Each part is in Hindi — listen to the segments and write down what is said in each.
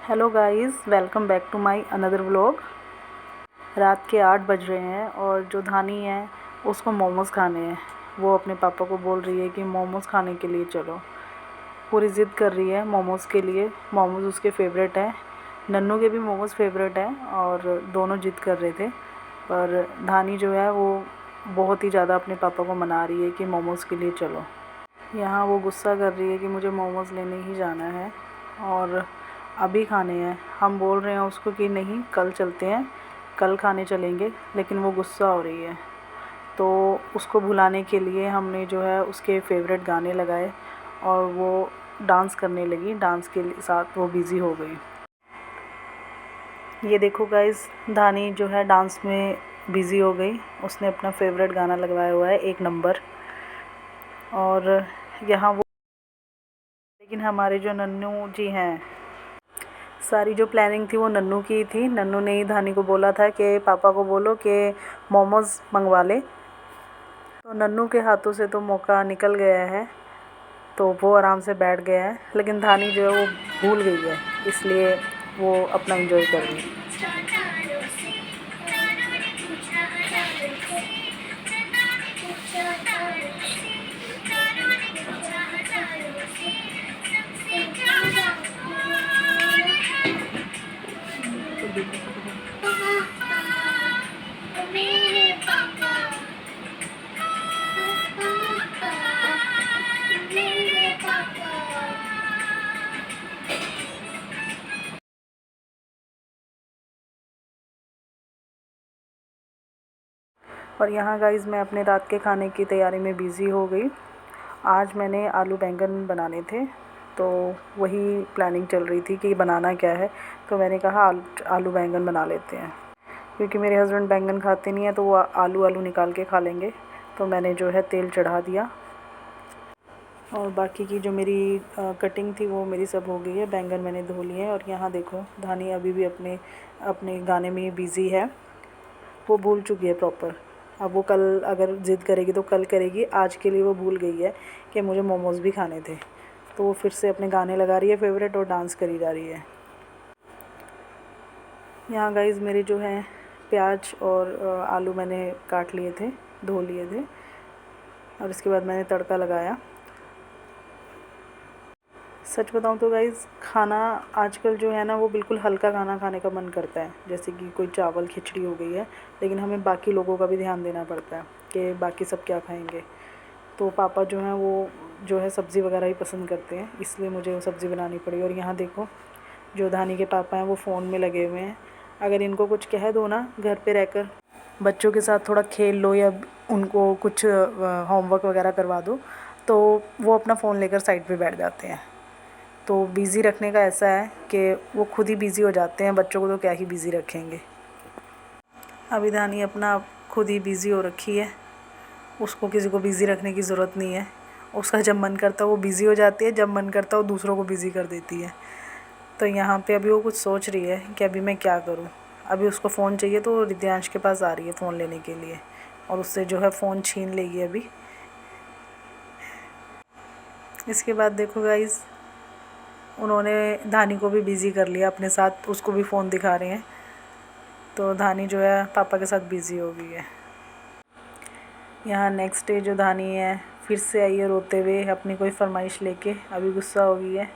Hello guys, welcome back to my another vlog. रात के 8 बज रहे हैं और जो धानी है उसको मोमोज़ खाने हैं। वो अपने पापा को बोल रही है कि मोमोज़ खाने के लिए चलो। पूरी ज़िद कर रही है मोमोज़ के लिए। मोमोज़ उसके फेवरेट हैं, नन्नू के भी मोमोज़ फेवरेट हैं और दोनों ज़िद कर रहे थे। पर धानी जो है वो बहुत ही ज़्यादा अपने पापा को मना रही है कि मोमोज़ के लिए चलो। यहाँ वो गुस्सा कर रही है कि मुझे मोमोज़ लेने ही जाना है और अभी खाने हैं। हम बोल रहे हैं उसको कि नहीं, कल चलते हैं, कल खाने चलेंगे, लेकिन वो गुस्सा हो रही है। तो उसको भुलाने के लिए हमने जो है उसके फेवरेट गाने लगाए और वो डांस करने लगी। डांस के साथ वो बिज़ी हो गई। ये देखो गाइस, धानी जो है डांस में बिज़ी हो गई। उसने अपना फेवरेट गाना लगवाया हुआ है, एक नंबर। और यहाँ वो, लेकिन हमारे जो नन्नू जी हैं, सारी जो प्लानिंग थी वो नन्नू की थी। नन्नू ने ही धानी को बोला था कि पापा को बोलो कि मोमोज़ मंगवा ले। तो नन्नू के हाथों से तो मौका निकल गया है, तो वो आराम से बैठ गया है। लेकिन धानी जो है वो भूल गई है, इसलिए वो अपना एंजॉय कर रही है। और यहाँ गाइस, मैं अपने रात के खाने की तैयारी में बिज़ी हो गई। आज मैंने आलू बैंगन बनाने थे, तो वही प्लानिंग चल रही थी कि बनाना क्या है। तो मैंने कहा आलू बैंगन बना लेते हैं, क्योंकि मेरे हस्बैंड बैंगन खाते नहीं हैं, तो वो आलू निकाल के खा लेंगे। तो मैंने जो है तेल चढ़ा दिया और बाकी की जो मेरी कटिंग थी वो मेरी सब हो गई है। बैंगन मैंने धो लिए हैं। और यहाँ देखो, धानी अभी भी अपने अपने गाने में बिज़ी है। वो भूल चुकी है प्रॉपर। अब वो कल अगर ज़िद करेगी तो कल करेगी। आज के लिए वो भूल गई है कि मुझे मोमोज़ भी खाने थे। तो वो फिर से अपने गाने लगा रही है फेवरेट और डांस करी जा रही है। यहाँ गाइस, मेरे जो है प्याज और आलू मैंने काट लिए थे, धो लिए थे, और इसके बाद मैंने तड़का लगाया। सच बताऊँ तो गाइस, खाना आजकल जो है ना वो बिल्कुल हल्का खाना खाने का मन करता है, जैसे कि कोई चावल खिचड़ी हो गई है। लेकिन हमें बाकी लोगों का भी ध्यान देना पड़ता है कि बाकी सब क्या खाएंगे। तो पापा जो हैं वो जो है सब्ज़ी वगैरह ही पसंद करते हैं, इसलिए मुझे वो सब्ज़ी बनानी पड़ी। और यहाँ देखो, जो धानी के पापा हैं वो फ़ोन में लगे हुए हैं। अगर इनको कुछ कह दो ना, घर पे रहकर बच्चों के साथ थोड़ा खेल लो या उनको कुछ होमवर्क वगैरह करवा दो, तो वो अपना फ़ोन लेकर साइड पे बैठ जाते हैं। तो बिज़ी रखने का ऐसा है कि वो खुद ही बिज़ी हो जाते हैं, बच्चों को तो क्या ही बिज़ी रखेंगे। अभी धानी अपना खुद ही बिज़ी हो रखी है, उसको किसी को बिज़ी रखने की ज़रूरत नहीं है। उसका जब मन करता है वो बिज़ी हो जाती है, जब मन करता है वो दूसरों को बिज़ी कर देती है। तो यहाँ पे अभी वो कुछ सोच रही है कि अभी मैं क्या करूँ। अभी उसको फ़ोन चाहिए, तो रिद्यांश के पास आ रही है फ़ोन लेने के लिए, और उससे जो है फ़ोन छीन लेगी अभी। इसके बाद देखो गाइस, उन्होंने धानी को भी बिज़ी कर लिया अपने साथ, उसको भी फ़ोन दिखा रहे हैं। तो धानी जो है पापा के साथ बिज़ी हो गई है। यहाँ नेक्स्ट डे जो धानी है फिर से आई है रोते हुए अपनी कोई फरमाइश लेके, अभी गुस्सा हो गई है।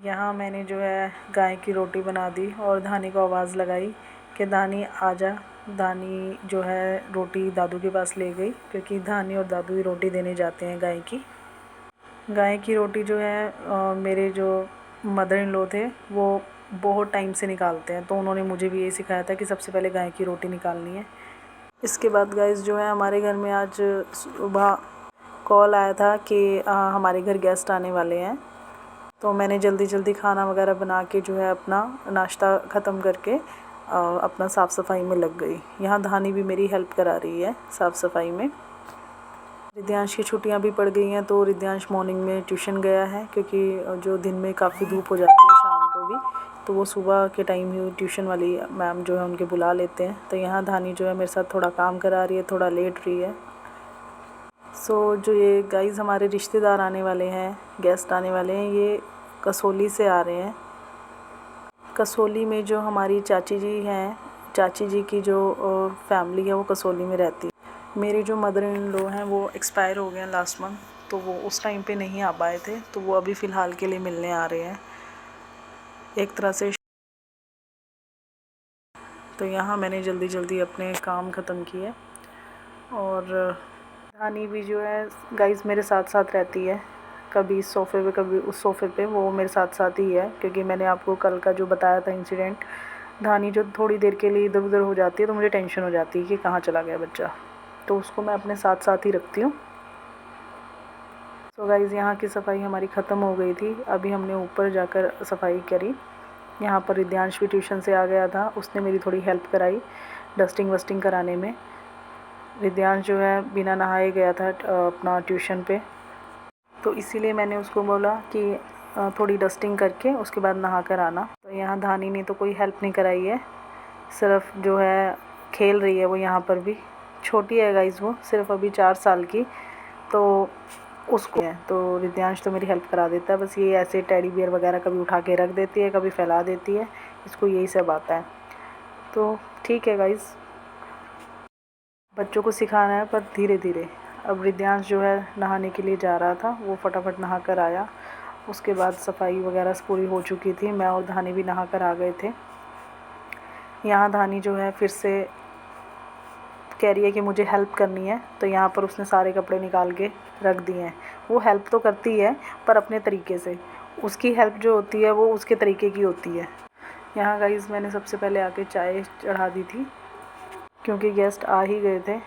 यहाँ मैंने जो है गाय की रोटी बना दी और धानी को आवाज़ लगाई कि धानी आजा। धानी जो है रोटी दादू के पास ले गई, क्योंकि धानी और दादू ही रोटी देने जाते हैं गाय की। गाय की रोटी जो है मेरे जो मदर इन लॉ थे वो बहुत टाइम से निकालते हैं, तो उन्होंने मुझे भी यही सिखाया था कि सबसे पहले गाय की रोटी निकालनी है। इसके बाद गाइस जो है हमारे घर में आज सुबह कॉल आया था कि हमारे घर गेस्ट आने वाले हैं। तो मैंने जल्दी जल्दी खाना वगैरह बना के जो है अपना नाश्ता ख़त्म करके अपना साफ़ सफाई में लग गई। यहाँ धानी भी मेरी हेल्प करा रही है साफ़ सफाई में। रिद्यांश की छुट्टियां भी पड़ गई हैं, तो रिद्यांश मॉर्निंग में ट्यूशन गया है, क्योंकि जो दिन में काफ़ी धूप हो जाती है शाम को भी, तो वो सुबह के टाइम ही ट्यूशन वाली मैम जो है उनके बुला लेते हैं। तो यहाँ धानी जो है मेरे साथ थोड़ा काम करा रही है, थोड़ा लेट रही है। सो जो ये गाइस हमारे रिश्तेदार आने वाले हैं, गेस्ट आने वाले हैं, ये कसौली से आ रहे हैं। कसौली में जो हमारी चाची जी हैं, चाची जी की जो फैमिली है वो कसौली में रहती है। मेरे जो मदर इन लॉ हैं वो एक्सपायर हो गए हैं लास्ट मंथ, तो वो उस टाइम पे नहीं आ पाए थे, तो वो अभी फ़िलहाल के लिए मिलने आ रहे हैं एक तरह से। तो यहाँ मैंने जल्दी जल्दी अपने काम ख़त्म किए। और धानी भी जो है गाइस मेरे साथ साथ रहती है, कभी इस सोफ़े पे कभी उस सोफ़े पे, वो मेरे साथ साथ ही है। क्योंकि मैंने आपको कल का जो बताया था इंसिडेंट, धानी जो थोड़ी देर के लिए इधर उधर हो जाती है तो मुझे टेंशन हो जाती है कि कहाँ चला गया बच्चा, तो उसको मैं अपने साथ साथ ही रखती हूँ। तो गाइज़ यहाँ की सफाई हमारी ख़त्म हो गई थी, अभी हमने ऊपर जाकर सफाई करी। यहाँ पर रिद्यांश भी ट्यूशन से आ गया था, उसने मेरी थोड़ी हेल्प कराई डस्टिंग वस्टिंग कराने में। रिद्यांश जो है बिना नहाए गया था अपना ट्यूशन पे, तो इसीलिए मैंने उसको बोला कि थोड़ी डस्टिंग करके उसके बाद नहा कर आना। तो यहाँ धानी ने तो कोई हेल्प नहीं कराई है, सिर्फ जो है खेल रही है वो। यहाँ पर भी छोटी है गाइज़, वो सिर्फ अभी 4 साल की, तो उसको है तो रिद्यांश तो मेरी हेल्प करा देता है। बस ये ऐसे टेडी बियर वगैरह कभी उठा के रख देती है, कभी फैला देती है, इसको यही सब आता है। तो ठीक है गाइज़, बच्चों को सिखाना है पर धीरे धीरे। अब रिद्यांश जो है नहाने के लिए जा रहा था, वो फटाफट नहा कर आया। उसके बाद सफाई वगैरह पूरी हो चुकी थी, मैं और धानी भी नहा कर आ गए थे। यहाँ धानी जो है फिर से कह रही है कि मुझे हेल्प करनी है, तो यहाँ पर उसने सारे कपड़े निकाल के रख दिए हैं। वो हेल्प तो करती है पर अपने तरीके से, उसकी हेल्प जो होती है वो उसके तरीके की होती है। यहाँ गाइज़ मैंने सबसे पहले आके चाय चढ़ा दी थी, क्योंकि गेस्ट आ ही गए थे।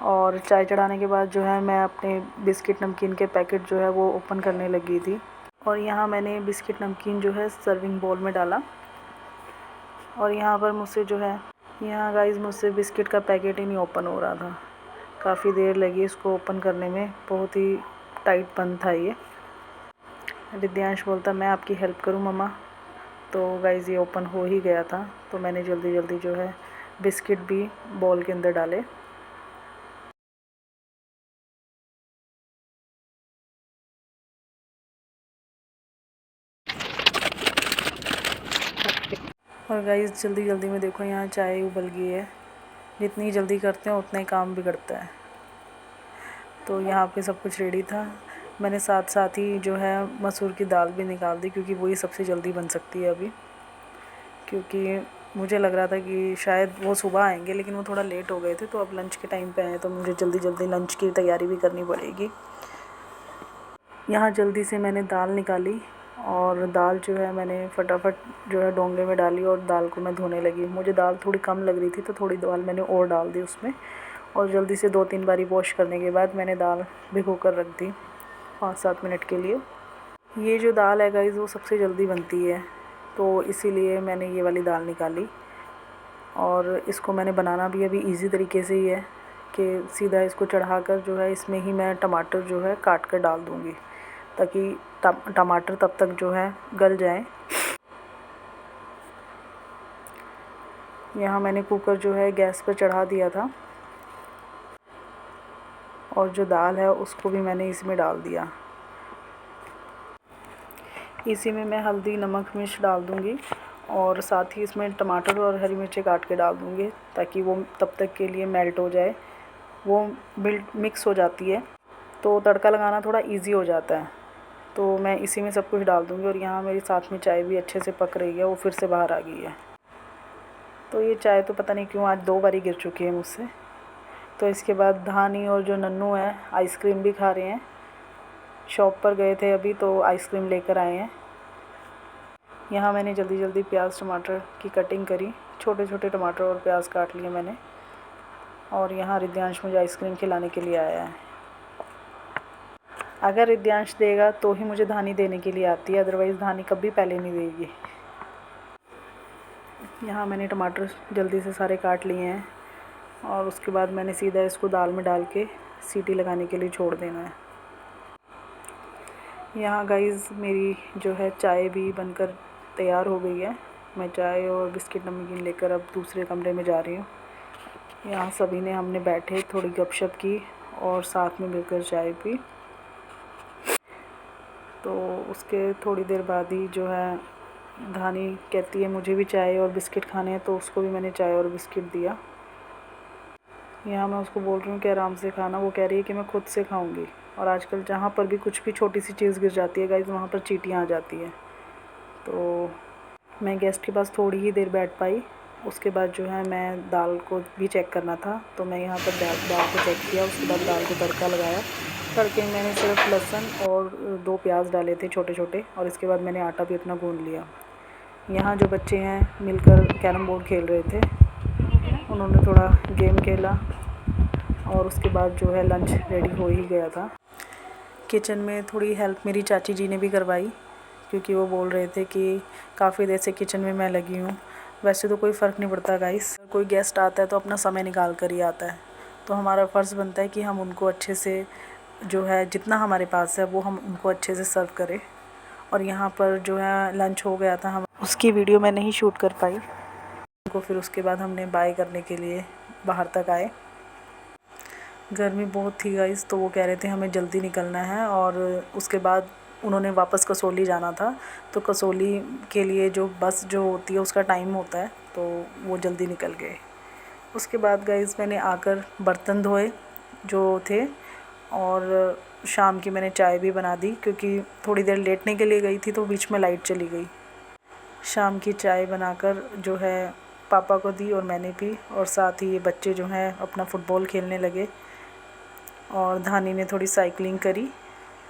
और चाय चढ़ाने के बाद जो है मैं अपने बिस्किट नमकीन के पैकेट जो है वो ओपन करने लगी थी। और यहाँ मैंने बिस्किट नमकीन जो है सर्विंग बोल में डाला। और यहाँ पर मुझसे जो है, यहाँ गाइज़ मुझसे बिस्किट का पैकेट ही नहीं ओपन हो रहा था, काफ़ी देर लगी इसको ओपन करने में, बहुत ही टाइट बंद था ये। रिद्यांश बोलता मैं आपकी हेल्प करूँ मम्मा, तो गाइज़ ये ओपन हो ही गया था। तो मैंने जल्दी जल्दी जो है बिस्किट भी बॉल के अंदर डाले। और गाइज़ जल्दी जल्दी में देखो यहाँ चाय उबल गई है। जितनी जल्दी करते हैं उतना ही काम बिगड़ता है। तो यहाँ पे सब कुछ रेडी था। मैंने साथ साथ ही जो है मसूर की दाल भी निकाल दी, क्योंकि वही सबसे जल्दी बन सकती है अभी। क्योंकि मुझे लग रहा था कि शायद वो सुबह आएंगे, लेकिन वो थोड़ा लेट हो गए थे, तो अब लंच के टाइम पे आए, तो मुझे जल्दी जल्दी लंच की तैयारी भी करनी पड़ेगी। यहाँ जल्दी से मैंने दाल निकाली, और दाल जो है मैंने फटाफट जो है डोंगे में डाली, और दाल को मैं धोने लगी। मुझे दाल थोड़ी कम लग रही थी, तो थोड़ी दाल मैंने और डाल दी उसमें, और जल्दी से 2-3 बारी वॉश करने के बाद मैंने दाल भिगो कर रख दी 5-7 मिनट के लिए। ये जो दाल है गाइज़ वो सबसे जल्दी बनती है, तो इसीलिए मैंने ये वाली दाल निकाली। और इसको मैंने बनाना भी अभी इजी तरीके से ही है, कि सीधा इसको चढ़ाकर जो है इसमें ही मैं टमाटर जो है काट कर डाल दूँगी, ताकि टमाटर तब तक जो है गल जाए। यहाँ मैंने कुकर जो है गैस पर चढ़ा दिया था, और जो दाल है उसको भी मैंने इसमें डाल दिया। इसी में मैं हल्दी नमक मिर्च डाल दूँगी, और साथ ही इसमें टमाटर और हरी मिर्ची काट के डाल दूँगी, ताकि वो तब तक के लिए मेल्ट हो जाए, वो मिक्स हो जाती है, तो तड़का लगाना थोड़ा इजी हो जाता है। तो मैं इसी में सब कुछ डाल दूँगी। और यहाँ मेरी साथ में चाय भी अच्छे से पक रही है, वो फिर से बाहर आ गई है। तो ये चाय तो पता नहीं क्यों आज 2 बारी गिर चुकी है मुझसे। तो इसके बाद धानी और जो नन्नू है आइसक्रीम भी खा रहे हैं। शॉप पर गए थे अभी, तो आइसक्रीम लेकर आए हैं। यहाँ मैंने जल्दी जल्दी प्याज टमाटर की कटिंग करी, छोटे छोटे टमाटर और प्याज काट लिए मैंने। और यहाँ रिद्यांश मुझे आइसक्रीम खिलाने के लिए आया है। अगर रिद्यांश देगा तो ही मुझे धानी देने के लिए आती है, अदरवाइज़ धानी कभी पहले नहीं देगी। यहाँ मैंने टमाटर जल्दी से सारे काट लिए हैं, और उसके बाद मैंने सीधा इसको दाल में डाल के सीटी लगाने के लिए छोड़ देना है। यहाँ गाइज़ मेरी जो है चाय भी बनकर तैयार हो गई है। मैं चाय और बिस्किट नमकीन लेकर अब दूसरे कमरे में जा रही हूँ। यहाँ सभी ने हमने बैठे थोड़ी गपशप की, और साथ में मिलकर चाय पी। तो उसके थोड़ी देर बाद ही जो है धानी कहती है मुझे भी चाय और बिस्किट खाने हैं, तो उसको भी मैंने चाय और बिस्किट दिया। यहाँ मैं उसको बोल रही हूँ कि आराम से खाना, वो कह रही है कि मैं खुद से खाऊंगी। और आजकल जहाँ पर भी कुछ भी छोटी सी चीज़ गिर जाती है गाइस, वहाँ पर चींटियाँ आ जाती हैं। तो मैं गेस्ट के पास थोड़ी ही देर बैठ पाई। उसके बाद जो है मैं दाल को भी चेक करना था, तो मैं यहाँ पर दाल को चेक किया। उसके बाद दाल को तड़का लगाया। तड़के में मैंने सिर्फ लहसुन और 2 प्याज डाले थे छोटे छोटे, और इसके बाद मैंने आटा भी अपना गूँध लिया। यहाँ जो बच्चे हैं मिलकर कैरम बोर्ड खेल रहे थे, उन्होंने थोड़ा गेम खेला और उसके बाद जो है लंच रेडी हो ही गया था। किचन में थोड़ी हेल्प मेरी चाची जी ने भी करवाई, क्योंकि वो बोल रहे थे कि काफ़ी देर से किचन में मैं लगी हूँ। वैसे तो कोई फ़र्क नहीं पड़ता गाइस, कोई गेस्ट आता है तो अपना समय निकाल कर ही आता है, तो हमारा फ़र्ज़ बनता है कि हम उनको अच्छे से जो है जितना हमारे पास है वो हम उनको अच्छे से सर्व करें। और यहाँ पर जो है लंच हो गया था, हम उसकी वीडियो मैं नहीं शूट कर पाई उनको। फिर उसके बाद हमने बाय करने के लिए बाहर तक आए। गर्मी बहुत थी गाइस, तो वो कह रहे थे हमें जल्दी निकलना है, और उसके बाद उन्होंने वापस कसौली जाना था। तो कसौली के लिए जो बस जो होती है उसका टाइम होता है, तो वो जल्दी निकल गए। उसके बाद गाइस मैंने आकर बर्तन धोए जो थे, और शाम की मैंने चाय भी बना दी, क्योंकि थोड़ी देर लेटने के लिए गई थी तो बीच में लाइट चली गई। शाम की चाय बनाकर जो है पापा को दी और मैंने पी, और साथ ही ये बच्चे जो हैं अपना फ़ुटबॉल खेलने लगे। और धानी ने थोड़ी साइकिलिंग करी,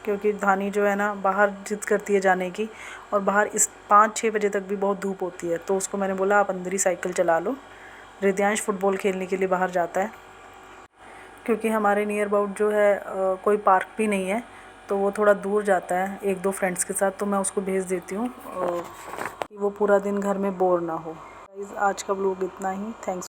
क्योंकि धानी जो है ना बाहर ज़िद करती है जाने की, और बाहर इस 5-6 बजे तक भी बहुत धूप होती है। तो उसको मैंने बोला आप अंदर ही साइकिल चला लो। रिद्यांश फ़ुटबॉल खेलने के लिए बाहर जाता है, क्योंकि हमारे नियर अबाउट जो है कोई पार्क भी नहीं है, तो वो थोड़ा दूर जाता है 1-2 फ्रेंड्स के साथ। तो मैं उसको भेज देती हूँ कि वो पूरा दिन घर में बोर ना हो। गाइस आज का व्लॉग इतना ही। थैंक्स।